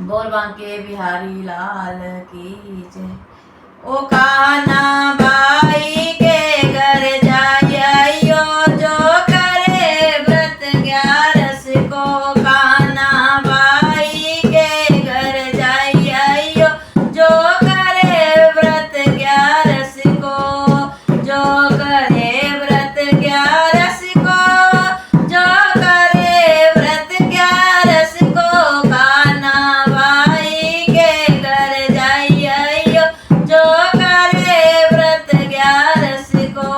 बोल बांके बिहारी लाल की जय। ओ कान्हा बाई के घर जाइयो जो करे व्रत 11 को। कान्हा बाई के घर जाइयो जो करे व्रत 11 को। जो करे व्रत 11 को, जो करे व्रत 11 को। कान्हा बाई के घर जाइयो जो करे व्रत 11 को।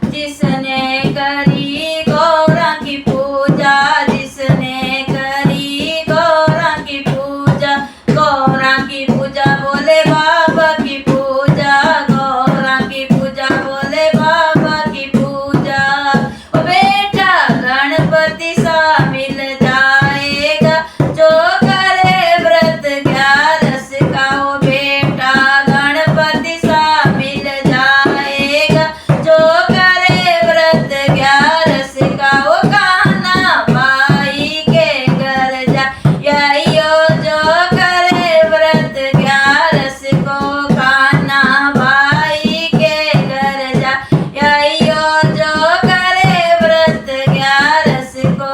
जिसने करी गौरा की पूजा, जिसने करी गौरा की पूजा, गौरा की पूजा बोले बाबा की पूजा, गौरा की पूजा बोले बाबा की पूजा। ओ बेटा गणपति सा मिल जाएगा जो करे व्रत 11 का। ओ बेटा गणपति सा मिल जाएगा जो करे व्रत 11 का। ओ कान्हा बाई के घर जाइयो जो करे व्रत 11 को। कान्हा बाई के घर जाइयो जो करे व्रत 11 को।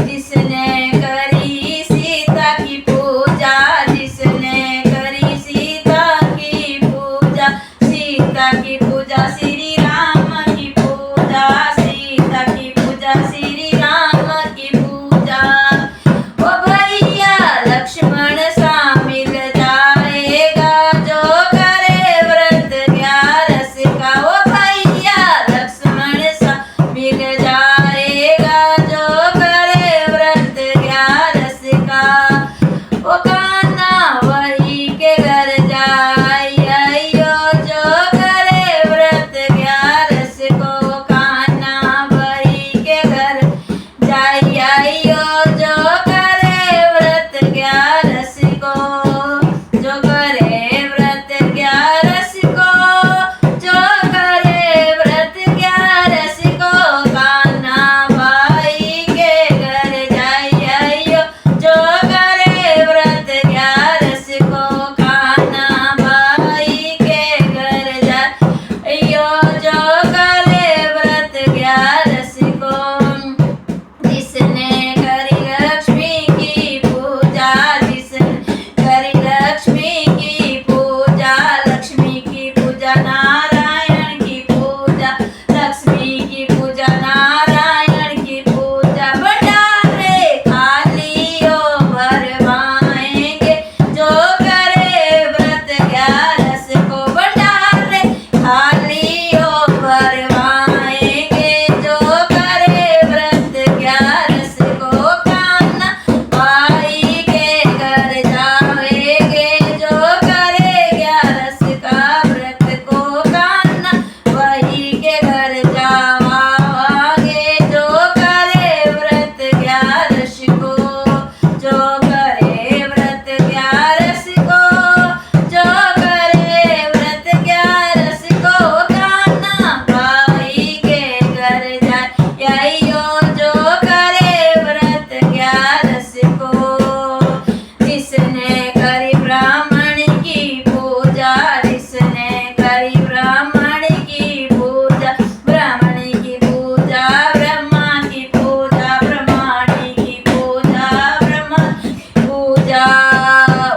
जिसने करी सीता की पूजा, जिसने करी सीता की पूजा, सीता की पूजा श्री राम की पूजा, सीता की पूजा श्री राम की पूजा। ओ भैया लक्ष्मण सा मिल जाएगा जो करे व्रत 11 का। ओ भैया लक्ष्मण सा मिल जाएगा जो करे व्रत 11 का। ओ कान्हा वही के घर जाइयो जो करे व्रत 11 को। कान्हा वही के घर जाइयो जो करे व्रत 11 को। जो करे व्रत 11 को, जो करे व्रत 11 को। कान्हा बाई के घर जाइयो जो करे व्रत 11 को। कान्हा बाई के घर जाइयो जो करे व्रत 11 को। जिसने करी लक्ष्मी की पूजा, जिसने करी लक्ष्मी की पूजा, लक्ष्मी की पूजा नारायण की पूजा, लक्ष्मी की पूजा नारायण की पूजा। भंडारे खालियो भरवाएंगे जो करे व्रत 11 को। भंडारे खालियो भरवाएंगे जो करे व्रत 11 को। कान्हा बाई के घर जाएंगे जो करे 11 का व्रत को। कान्हा वही के घर जावांगे जो करे व्रत 11 को। जो करे व्रत 11 को, जो करे व्रत 11 को। कान्हा बाई के घर जाइयो जो करे व्रत 11 को। जिसने करी ब्राह्मण की पूजा, जिसने करी ब्राह्मण की पूजा, ब्राह्मण की पूजा ब्रह्मा की पूजा, ब्रह्माणी की पूजा ब्रह्मा की पूजा।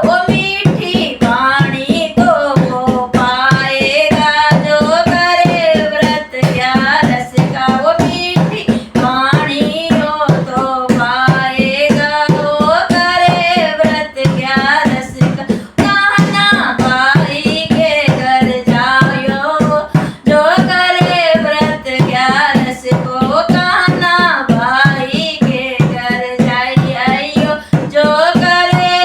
ओ मीठी वाणी तो वो पाएगा जो करे व्रत 11 का। वो मीठी वाणी हो तो पाएगा वो करे व्रत 11 का। कान्हा बाई के घर जाइयो जो करे व्रत 11 को। कान्हा बाई के घर जाइयो जो करे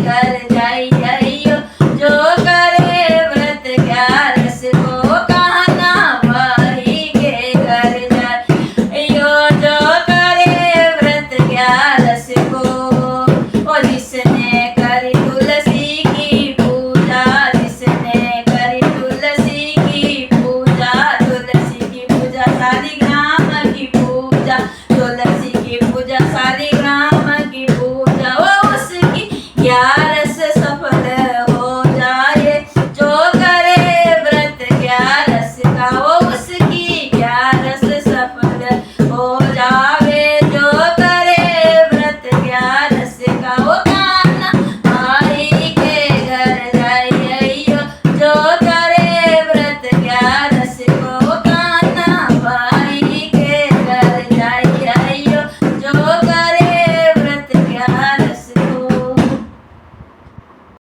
ઘર જઈએ